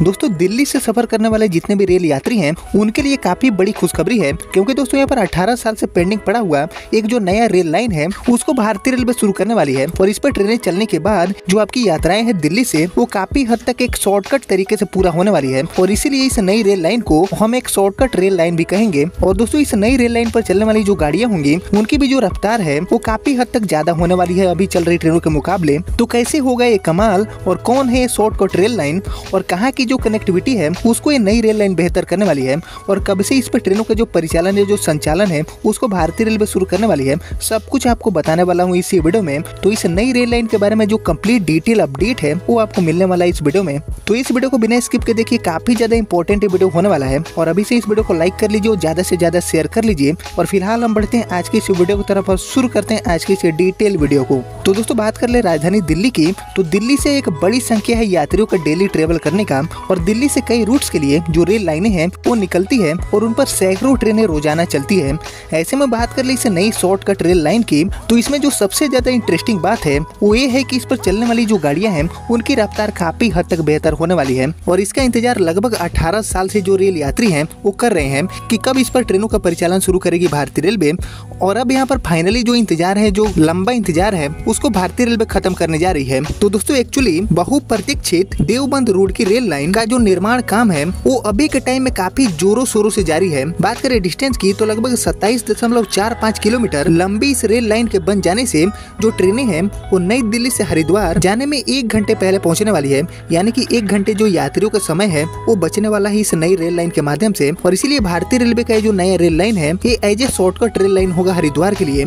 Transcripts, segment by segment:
दोस्तों दिल्ली से सफर करने वाले जितने भी रेल यात्री हैं उनके लिए काफी बड़ी खुशखबरी है, क्योंकि दोस्तों यहाँ पर 18 साल से पेंडिंग पड़ा हुआ एक जो नया रेल लाइन है उसको भारतीय रेलवे शुरू करने वाली है। और इस पर ट्रेनें चलने के बाद जो आपकी यात्राएं हैं दिल्ली से वो काफी हद तक एक शॉर्टकट तरीके से पूरा होने वाली है। और इसीलिए इस नई रेल लाइन को हम एक शॉर्टकट रेल लाइन भी कहेंगे। और दोस्तों इस नई रेल लाइन पर चलने वाली जो गाड़ियां होंगी उनकी भी जो रफ्तार है वो काफी हद तक ज्यादा होने वाली है अभी चल रही ट्रेनों के मुकाबले। तो कैसे होगा ये कमाल, और कौन है शॉर्टकट रेल लाइन, और कहाँ की जो कनेक्टिविटी है उसको ये नई रेल लाइन बेहतर करने वाली है, और कब से इस पर ट्रेनों का जो परिचालन है जो संचालन है उसको भारतीय रेलवे शुरू करने वाली है, सब कुछ आपको बताने वाला हूँ इस वीडियो में। तो इस नई रेल लाइन के बारे में जो कंप्लीट डिटेल अपडेट है वो आपको मिलने वाला है इस वीडियो में। तो इस वीडियो को बिना स्किप के देखिए, काफी ज्यादा इंपॉर्टेंट वीडियो होने वाला है। और अभी से इस वीडियो को लाइक कर लीजिए और ज्यादा से ज्यादा शेयर कर लीजिए। और फिलहाल हम बढ़ते हैं आज की इस वीडियो की तरफ और शुरू करते हैं आज की इस डिटेल वीडियो को। तो दोस्तों बात कर ले राजधानी दिल्ली की, तो दिल्ली से एक बड़ी संख्या है यात्रियों का डेली ट्रेवल करने का। और दिल्ली से कई रूट्स के लिए जो रेल लाइनें हैं वो निकलती है और उन पर सैकड़ों ट्रेनें रोजाना चलती है। ऐसे में बात कर ले इस नई शॉर्टकट रेल लाइन की, तो इसमें जो सबसे ज्यादा इंटरेस्टिंग बात है वो ये है कि इस पर चलने वाली जो गाड़ियां हैं उनकी रफ्तार काफी हद तक बेहतर होने वाली है। और इसका इंतजार लगभग 18 साल से जो रेल यात्री हैं वो कर रहे हैं कि कब इस पर ट्रेनों का परिचालन शुरू करेगी भारतीय रेलवे। और अब यहाँ पर फाइनली जो इंतजार है, जो लंबा इंतजार है, उसको भारतीय रेलवे खत्म करने जा रही है। तो दोस्तों एक्चुअली बहुप्रतीक्षित देवबंद रोड की रेल लाइन का जो निर्माण काम है वो अभी के टाइम में काफी जोरों शोरों से जारी है। बात करें डिस्टेंस की तो लगभग 27.45 किलोमीटर लंबी इस रेल लाइन के बन जाने से जो ट्रेनें हैं वो नई दिल्ली से हरिद्वार जाने में 1 घंटे पहले पहुंचने वाली है। यानी कि 1 घंटे जो यात्रियों का समय है वो बचने वाला है इस नई रेल लाइन के माध्यम से। और इसीलिए भारतीय रेलवे का जो नया रेल लाइन है ये as a shortcut rail line होगा हरिद्वार के लिए।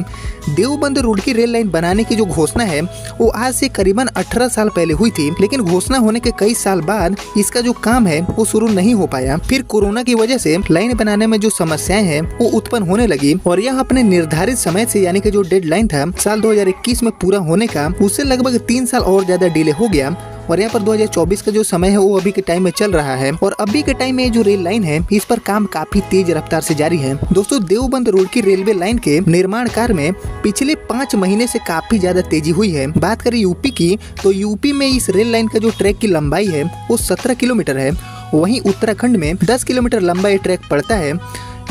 देवबंद रोड की रेल लाइन बनाने की जो घोषणा है वो आज से करीबन 18 साल पहले हुई थी, लेकिन घोषणा होने के कई साल बाद इसका जो काम है वो शुरू नहीं हो पाया। फिर कोरोना की वजह से लाइन बनाने में जो समस्याएं हैं वो उत्पन्न होने लगी और यह अपने निर्धारित समय से यानी कि जो डेडलाइन था साल 2021 में पूरा होने का, उससे लगभग 3 साल और ज्यादा डिले हो गया। और यहाँ पर 2024 का जो समय है वो अभी के टाइम में चल रहा है। और अभी के टाइम में जो रेल लाइन है इस पर काम काफी तेज रफ्तार से जारी है। दोस्तों देवबंद रोड की रेलवे लाइन के निर्माण कार्य में पिछले 5 महीने से काफी ज्यादा तेजी हुई है। बात करें यूपी की, तो यूपी में इस रेल लाइन का जो ट्रैक की लंबाई है वो 17 किलोमीटर है। वहीं उत्तराखंड में 10 किलोमीटर लंबा ये ट्रैक पड़ता है।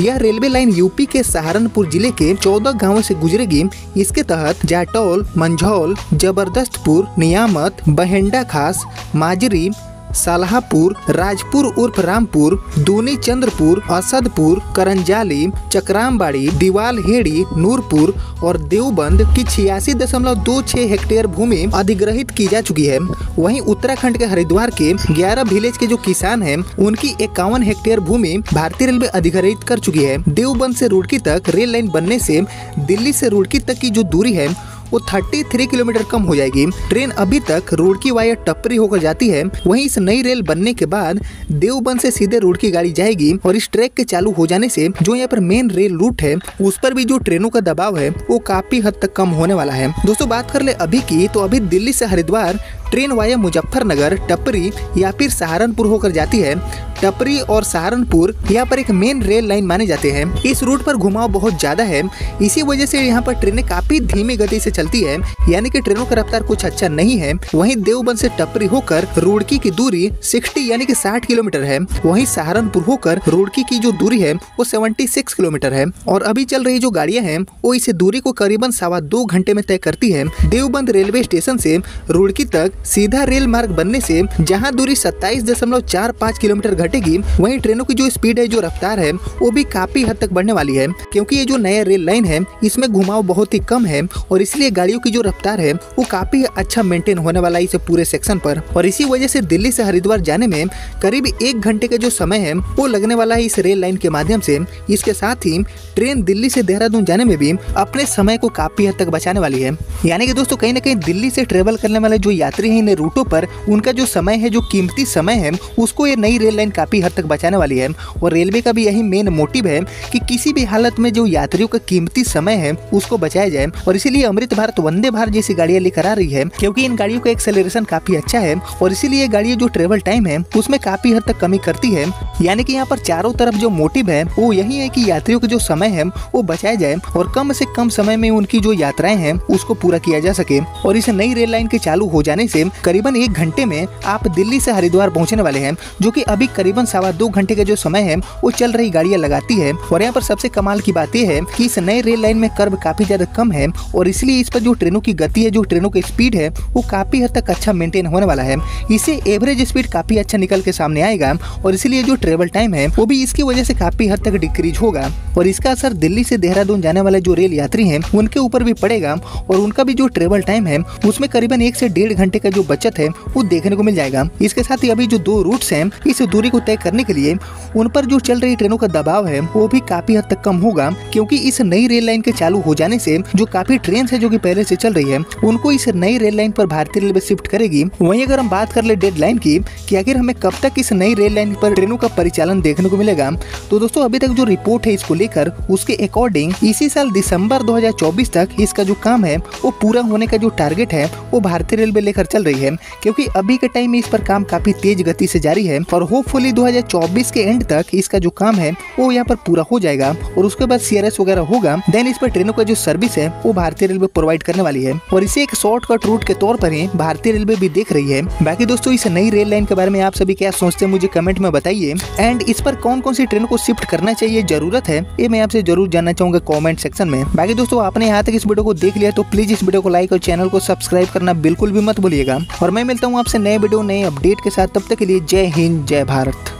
यह रेलवे लाइन यूपी के सहारनपुर जिले के 14 गांवों से गुजरेगी। इसके तहत जाटौल, मंझौल, जबरदस्तपुर, नियामत, बहेंडा खास, माजरी, सालाहपुर, राजपुर उर्फ रामपुर, दूनी चंद्रपुर, असदपुर, करंजाली, चक्रामबाड़ी, दीवाल हेड़ी, नूरपुर और देवबंद की 86.26 हेक्टेयर भूमि अधिग्रहित की जा चुकी है। वहीं उत्तराखंड के हरिद्वार के 11 विलेज के जो किसान हैं उनकी 51 हेक्टेयर भूमि भारतीय रेलवे अधिग्रहित कर चुकी है। देवबंद से रुड़की तक रेल लाइन बनने से दिल्ली से रुड़की तक की जो दूरी है वो 33 किलोमीटर कम हो जाएगी। ट्रेन अभी तक रुड़की वाया टपरी होकर जाती है, वहीं इस नई रेल बनने के बाद देवबंद से सीधे रुड़की गाड़ी जाएगी। और इस ट्रैक के चालू हो जाने से जो यहाँ पर मेन रेल रूट है उस पर भी जो ट्रेनों का दबाव है वो काफी हद तक कम होने वाला है। दोस्तों बात कर ले अभी की, तो अभी दिल्ली से हरिद्वार ट्रेन वाया मुजफ्फरनगर, टपरी या फिर सहारनपुर होकर जाती है। टपरी और सहारनपुर यहाँ पर एक मेन रेल लाइन माने जाते हैं। इस रूट पर घुमाव बहुत ज्यादा है, इसी वजह से यहाँ पर ट्रेनें काफी धीमी गति से चलती है, यानी कि ट्रेनों का रफ्तार कुछ अच्छा नहीं है। वहीं देवबंद से टपरी होकर रुड़की की दूरी 60 यानी कि 60 किलोमीटर है। वहीं सहारनपुर होकर रुड़की की जो दूरी है वो 76 किलोमीटर है। और अभी चल रही जो गाड़ियां हैं वो इस दूरी को करीबन 2.25 घंटे में तय करती है। देवबंद रेलवे स्टेशन से रुड़की तक सीधा रेल मार्ग बनने से जहां दूरी 27.45 किलोमीटर घटेगी, वहीं ट्रेनों की जो स्पीड है, जो रफ्तार है वो भी काफी हद तक बढ़ने वाली है, क्योंकि ये जो नया रेल लाइन है इसमें घुमाव बहुत ही कम है और इसलिए गाड़ियों की जो रफ्तार है वो काफी अच्छा मेंटेन होने वाला है इस पूरे सेक्शन पर। और इसी वजह से दिल्ली से हरिद्वार जाने में करीब 1 घंटे का जो समय है वो लगने वाला है इस रेल लाइन के माध्यम से। इसके साथ ही ट्रेन दिल्ली से देहरादून जाने में भी अपने समय को काफी हद तक बचाने वाली है। यानी कि दोस्तों कहीं ना कहीं दिल्ली से ट्रेवल करने वाले जो यात्री हैं इन रूटों पर उनका जो समय है, जो कीमती समय है, उसको ये नई रेल लाइन काफी हद तक बचाने वाली है। और रेलवे का भी यही मेन मोटिव है कि किसी भी हालत में जो यात्रियों का कीमती समय है उसको बचाया जाए। और इसीलिए अमृत भारत, वंदे भारत जैसी गाड़ियां लेकर आ रही है, क्योंकि इन गाड़ियों का एक्सेलरेशन काफी अच्छा है और इसीलिए गाड़ियां जो ट्रेवल टाइम है उसमें काफी हद तक कमी करती है। यानी कि यहाँ पर चारों तरफ जो मोटिव है वो यही है कि यात्रियों का जो समय है वो बचाया जाए और कम से कम समय में उनकी जो यात्राएं हैं उसको पूरा किया जा सके। और इस नई रेल लाइन के चालू हो जाने से करीबन 1 घंटे में आप दिल्ली से हरिद्वार पहुंचने वाले हैं, जो कि अभी करीबन 2.25 घंटे का जो समय है वो चल रही गाड़ियां लगाती है। और यहाँ पर सबसे कमाल की बात यह है कि इस नए रेल लाइन में कर्व काफी ज्यादा कम है और इसलिए इस पर जो ट्रेनों की गति है, जो ट्रेनों की स्पीड है, वो काफी हद तक अच्छा मेंटेन होने वाला है। इससे एवरेज स्पीड काफी अच्छा निकल के सामने आएगा और इसीलिए जो ट्रेवल टाइम है वो भी इसकी वजह से काफी हद तक डिक्रीज होगा और इसका असर दिल्ली से देहरादून जाने वाले जो रेल यात्री हैं उनके ऊपर भी पड़ेगा और उनका भी जो ट्रेवल टाइम है उसमें करीबन 1 से 1.5 घंटे का जो बचत है वो देखने को मिल जाएगा। इसके साथ ही अभी जो 2 रूट्स हैं इस दूरी को तय करने के लिए उन पर जो चल रही ट्रेनों का दबाव है वो भी काफी हद तक कम होगा, क्योंकि इस नई रेल लाइन के चालू हो जाने से जो काफी ट्रेन है जो कि पहले से चल रही है उनको इस नई रेल लाइन पर भारतीय रेलवे शिफ्ट करेगी। वहीं अगर हम बात कर ले डेडलाइन की कि आखिर हमें कब तक इस नई रेल लाइन पर ट्रेनों का परिचालन देखने को मिलेगा, तो दोस्तों अभी तक जो रिपोर्ट है इसको लेकर उसके अकॉर्डिंग इसी साल दिसंबर 2024 तक इसका जो काम है वो पूरा होने का जो टारगेट है वो भारतीय रेलवे लेकर चल रही है, क्योंकि अभी के टाइम में इस पर काम काफी तेज गति से जारी है और होपफुली 2024 के एंड तक इसका जो काम है वो यहाँ पर पूरा हो जाएगा और उसके बाद CRS वगैरह होगा। देन इस पर ट्रेनों का जो सर्विस है वो भारतीय रेलवे प्रोवाइड करने वाली है और इसे एक शॉर्टकट रूट के तौर पर ही भारतीय रेलवे भी देख रही है। बाकी दोस्तों इस नई रेल लाइन के बारे में आप सभी क्या सोचते हैं मुझे कमेंट में बताइए एंड इस पर कौन कौन सी ट्रेनों को शिफ्ट करना चाहिए, जरूरत है, ये मैं आपसे जरूर जानना चाहूंगा कमेंट सेक्शन में। बाकी दोस्तों आपने यहाँ तक इस वीडियो को देख लिया तो प्लीज इस वीडियो को लाइक और चैनल को सब्सक्राइब करना बिल्कुल भी मत भूलिएगा और मैं मिलता हूँ आपसे नए वीडियो नए अपडेट के साथ। तब तक के लिए जय हिंद जय भारत।